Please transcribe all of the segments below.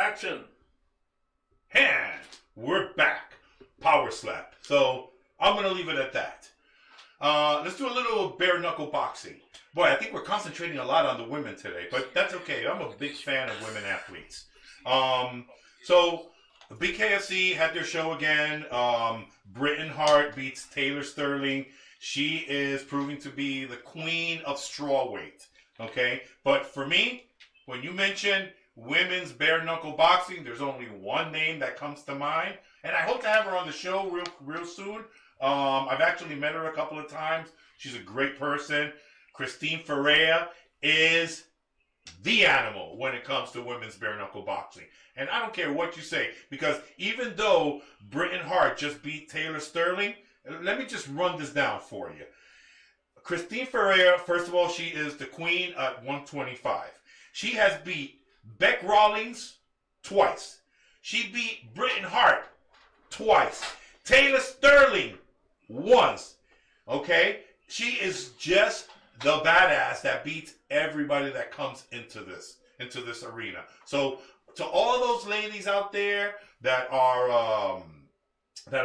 Action. And we're back. Power slap. So I'm going to leave it at that. Let's do a little bare knuckle boxing. Boy, I think we're concentrating a lot on the women today, but that's okay. I'm a big fan of women athletes. So BKFC had their show again. Britain Hart beats Taylor Sterling. She is proving to be the queen of strawweight. Okay, but for me, when you mention women's bare knuckle boxing, there's only one name that comes to mind, and I hope to have her on the show real soon. I've actually met her a couple of times. She's a great person. Christine Ferreira is the animal when it comes to women's bare knuckle boxing. And I don't care what you say, because even though Britain Hart just beat Taylor Sterling, let me just run this down for you. Christine Ferreira, first of all, she is the queen at 125. She has beat Bec Rawlings twice. She beat Britain Hart twice. Taylor Sterling once. Okay? She is just the badass that beats everybody that comes into this arena. So to all those ladies out there that are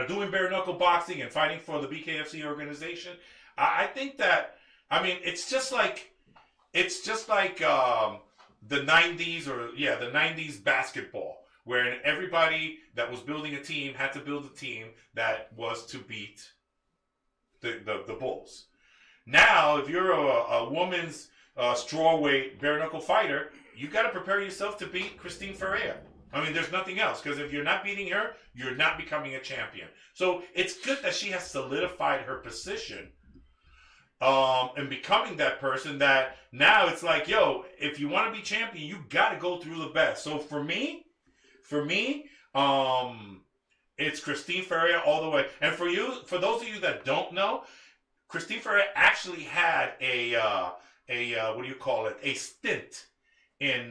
doing bare knuckle boxing and fighting for the BKFC organization, I think that, I mean, it's just like the 90s the 90s basketball, where everybody that was building a team had to build a team that was to beat the Bulls. Now, if you're a woman's strawweight bare knuckle fighter, you got to prepare yourself to beat Christine Ferreira. I mean, there's nothing else, because if you're not beating her, you're not becoming a champion. So it's good that she has solidified her position and becoming that person that now it's like, yo, if you want to be champion, you got to go through the best. So for me, it's Christine Ferreira all the way. And for those of you that don't know, Christine Ferreira actually had a stint in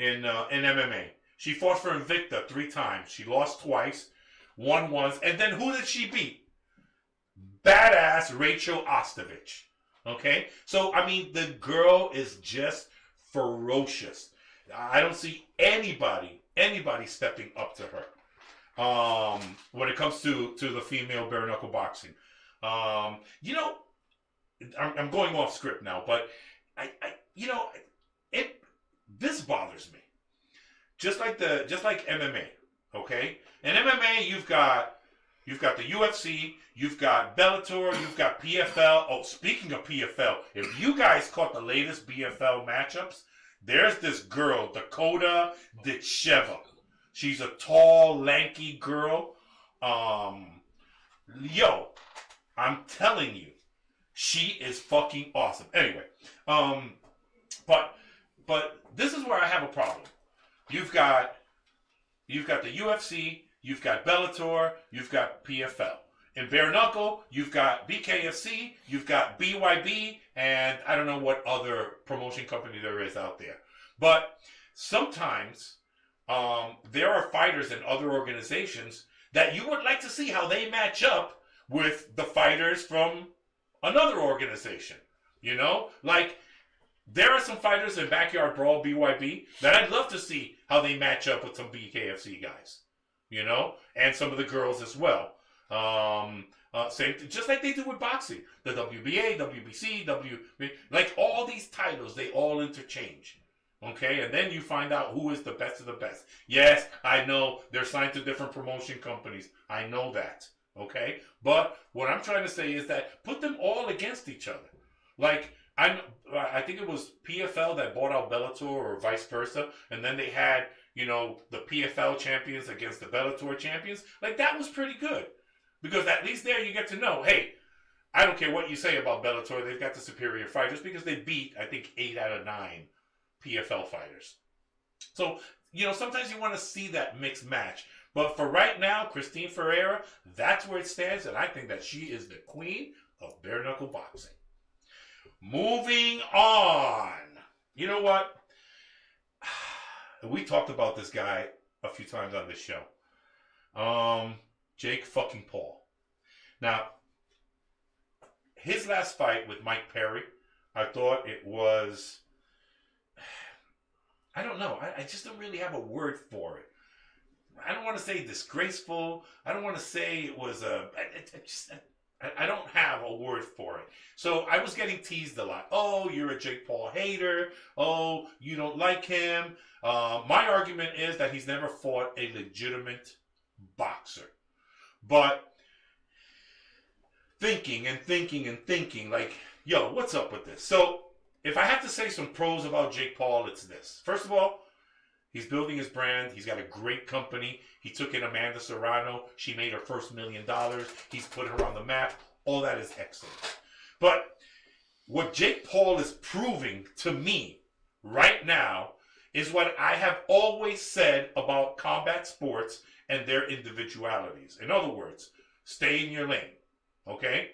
MMA. She fought for Invicta 3 times. She lost twice, won once, and then who did she beat? Badass Rachel Ostovich. Okay? So, I mean, the girl is just ferocious. I don't see anybody stepping up to her when it comes to the female bare knuckle boxing. I'm going off script now, but this bothers me. Just like MMA, okay? In MMA, you've got the UFC, you've got Bellator, you've got PFL. Oh, speaking of PFL, if you guys caught the latest BFL matchups, there's this girl, Dakota Ditcheva. She's a tall, lanky girl. I'm telling you, she is fucking awesome. Anyway, but this is where I have a problem. You've got the UFC, you've got Bellator, you've got PFL. In bare knuckle, you've got BKFC, you've got BYB, and I don't know what other promotion company there is out there. But sometimes there are fighters in other organizations that you would like to see how they match up with the fighters from another organization. You know? Like, there are some fighters in Backyard Brawl, BYB, that I'd love to see how they match up with some BKFC guys. You know? And some of the girls as well. Same, just like they do with boxing. The WBA, WBC, like all these titles, they all interchange. Okay? And then you find out who is the best of the best. Yes, I know they're signed to different promotion companies. I know that. Okay? But what I'm trying to say is that put them all against each other. Like, I think it was PFL that bought out Bellator or vice versa, and then they had, the PFL champions against the Bellator champions. Like, that was pretty good. Because at least there you get to know, hey, I don't care what you say about Bellator, they've got the superior fighters because they beat, I think, 8 out of 9 PFL fighters. So, sometimes you want to see that mixed match. But for right now, Christine Ferreira, that's where it stands, and I think that she is the queen of bare knuckle boxing. Moving on. You know what? We talked about this guy a few times on this show. Jake fucking Paul. Now, his last fight with Mike Perry, I thought it was I don't know. I just don't really have a word for it. I don't want to say disgraceful. I don't want to say it was I don't have a word for it. So I was getting teased a lot. Oh, you're a Jake Paul hater. Oh, you don't like him. My argument is that he's never fought a legitimate boxer. But thinking, like, yo, what's up with this? So if I have to say some pros about Jake Paul, it's this. First of all, he's building his brand. He's got a great company. He took in Amanda Serrano. She made her first $1 million. He's put her on the map. All that is excellent. But what Jake Paul is proving to me right now is what I have always said about combat sports and their individualities. In other words, stay in your lane. Okay?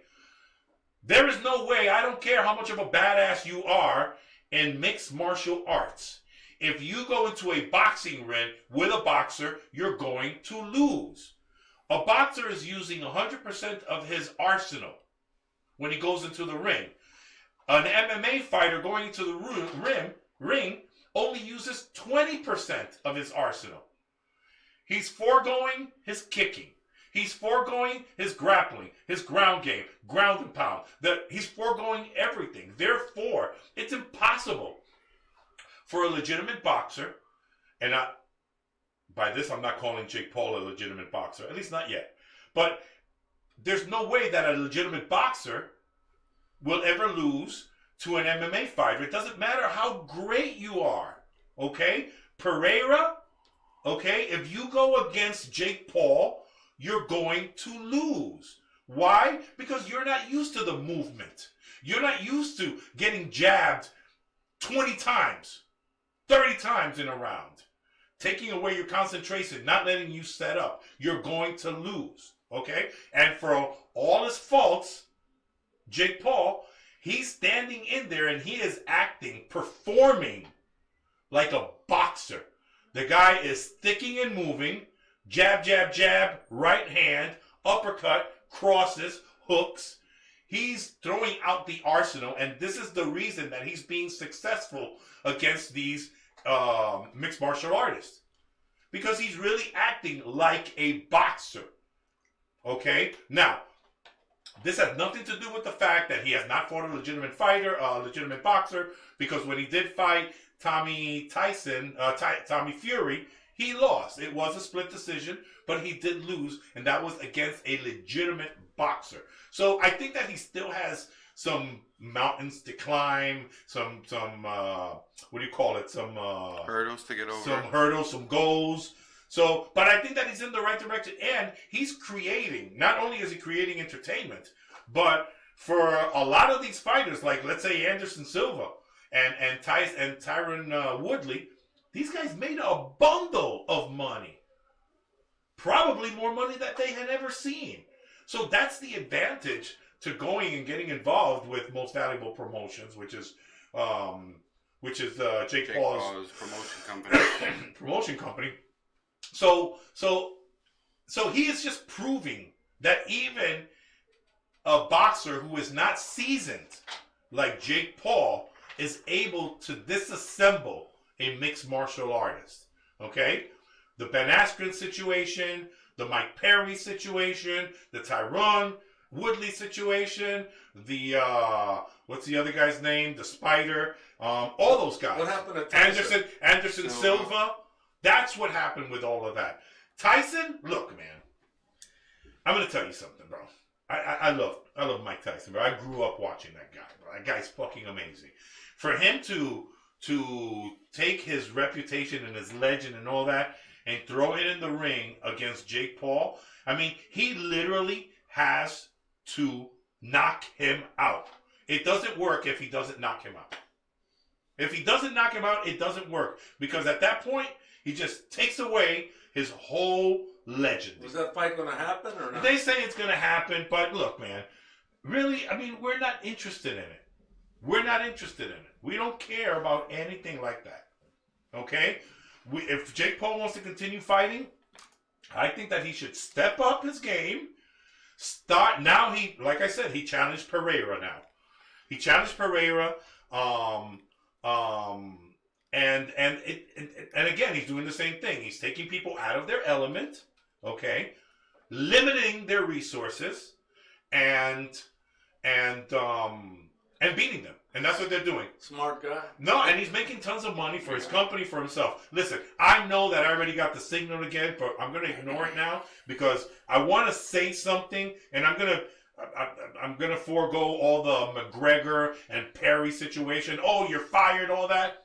There is no way, I don't care how much of a badass you are in mixed martial arts. If you go into a boxing ring with a boxer, you're going to lose. A boxer is using 100% of his arsenal when he goes into the ring. An MMA fighter going into the ring only uses 20% of his arsenal. He's foregoing his kicking. He's foregoing his grappling, his ground game, ground and pound. He's foregoing everything. Therefore, it's impossible for a legitimate boxer, and by this I'm not calling Jake Paul a legitimate boxer, at least not yet. But there's no way that a legitimate boxer will ever lose to an MMA fighter. It doesn't matter how great you are, okay? Pereira, okay, if you go against Jake Paul, you're going to lose. Why? Because you're not used to the movement. You're not used to getting jabbed 20 times, 30 times in a round. Taking away your concentration, not letting you set up. You're going to lose, okay? And for all his faults, Jake Paul, he's standing in there and he is acting, performing like a boxer. The guy is sticking and moving. Jab, jab, jab, right hand, uppercut, crosses, hooks. He's throwing out the arsenal, and this is the reason that he's being successful against these mixed martial artists. Because he's really acting like a boxer. Okay? Now, this has nothing to do with the fact that he has not fought a legitimate fighter, a legitimate boxer, because when he did fight Tommy Fury, he lost. It was a split decision, but he did lose, and that was against a legitimate boxer. So I think that he still has some mountains to climb, some what do you call it? Some hurdles to get over. Some hurdles, some goals. So, but I think that he's in the right direction, and he's creating. Not only is he creating entertainment, but for a lot of these fighters, like let's say Anderson Silva and Tyron Woodley. These guys made a bundle of money. Probably more money that they had ever seen. So that's the advantage to going and getting involved with Most Valuable Promotions, which is Jake Paul's promotion company. promotion company. So he is just proving that even a boxer who is not seasoned like Jake Paul is able to disassemble a mixed martial artist. Okay? The Ben Askren situation, the Mike Perry situation, the Tyron Woodley situation, the what's the other guy's name? The Spider, all those guys. What happened to Tyson? Anderson Silva. That's what happened with all of that. Tyson, look, man, I'm gonna tell you something, bro. I love Mike Tyson, bro. I grew up watching that guy, bro. That guy's fucking amazing. For him to take his reputation and his legend and all that and throw it in the ring against Jake Paul, I mean, he literally has to knock him out. It doesn't work if he doesn't knock him out. If he doesn't knock him out, it doesn't work. Because at that point, he just takes away his whole legend. Was that fight going to happen or not? They say it's going to happen, but look, man, really, I mean, we're not interested in it. We're not interested in it. We don't care about anything like that. Okay? If Jake Paul wants to continue fighting, I think that he should step up his game. Now like I said, he challenged Pereira now. He challenged Pereira. And again, he's doing the same thing. He's taking people out of their element, okay, limiting their resources, and beating them. And that's what they're doing. Smart guy. No, and he's making tons of money for his company, for himself. Listen, I know that I already got the signal again, but I'm going to ignore it now because I want to say something, and I'm going to forego all the McGregor and Perry situation. Oh, you're fired, all that.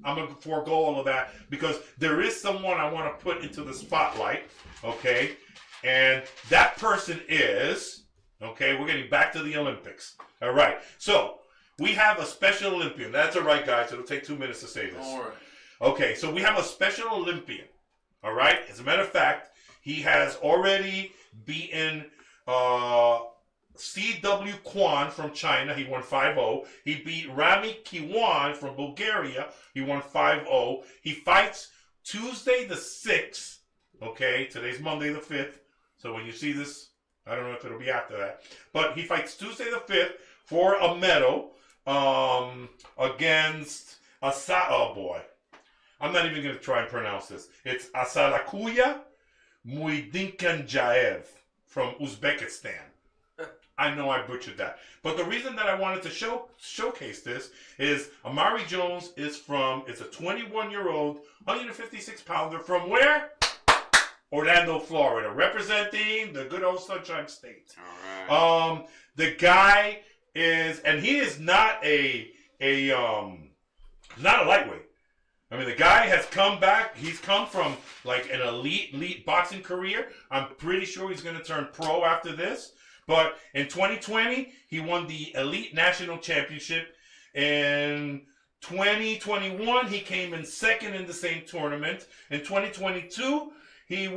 I'm going to forego all of that because there is someone I want to put into the spotlight, okay? And that person is, okay, we're getting back to the Olympics. All right, so we have a Special Olympian. That's all right, guys. It'll take 2 minutes to say this. All right. Okay, so we have a Special Olympian. All right? As a matter of fact, he has already beaten C.W. Kwan from China. He won 5-0. He beat Rami Kiwan from Bulgaria. He won 5-0. He fights Tuesday the 6th. Okay, today's Monday the 5th. So when you see this, I don't know if it'll be after that. But he fights Tuesday the 5th for a medal against oh boy. I'm not even going to try and pronounce this. It's Asalakuya Muidinkanjaev from Uzbekistan. I know I butchered that. But the reason that I wanted to showcase this is Amari Jones is a 21-year-old, 156-pounder from where? Orlando, Florida, representing the good old Sunshine State. All right. The guy is, and he is not not a lightweight. I mean, the guy has come back. He's come from like an elite boxing career. I'm pretty sure he's going to turn pro after this. But in 2020, he won the Elite National Championship. In 2021, he came in second in the same tournament. In 2022, he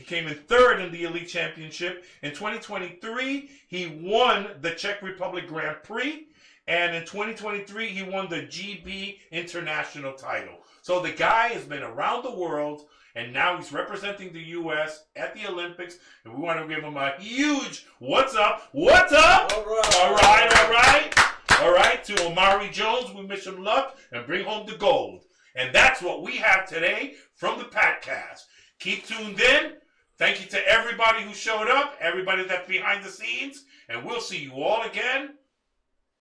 came in third in the Elite Championship. In 2023, he won the Czech Republic Grand Prix. And in 2023, he won the GB International title. So the guy has been around the world, and now he's representing the U.S. at the Olympics. And we want to give him a huge what's up? What's up? All right. All right, all right. All right, to Amari Jones, we wish him luck and bring home the gold. And that's what we have today from the Patcast. Keep tuned in. Thank you to everybody who showed up, everybody that's behind the scenes, and we'll see you all again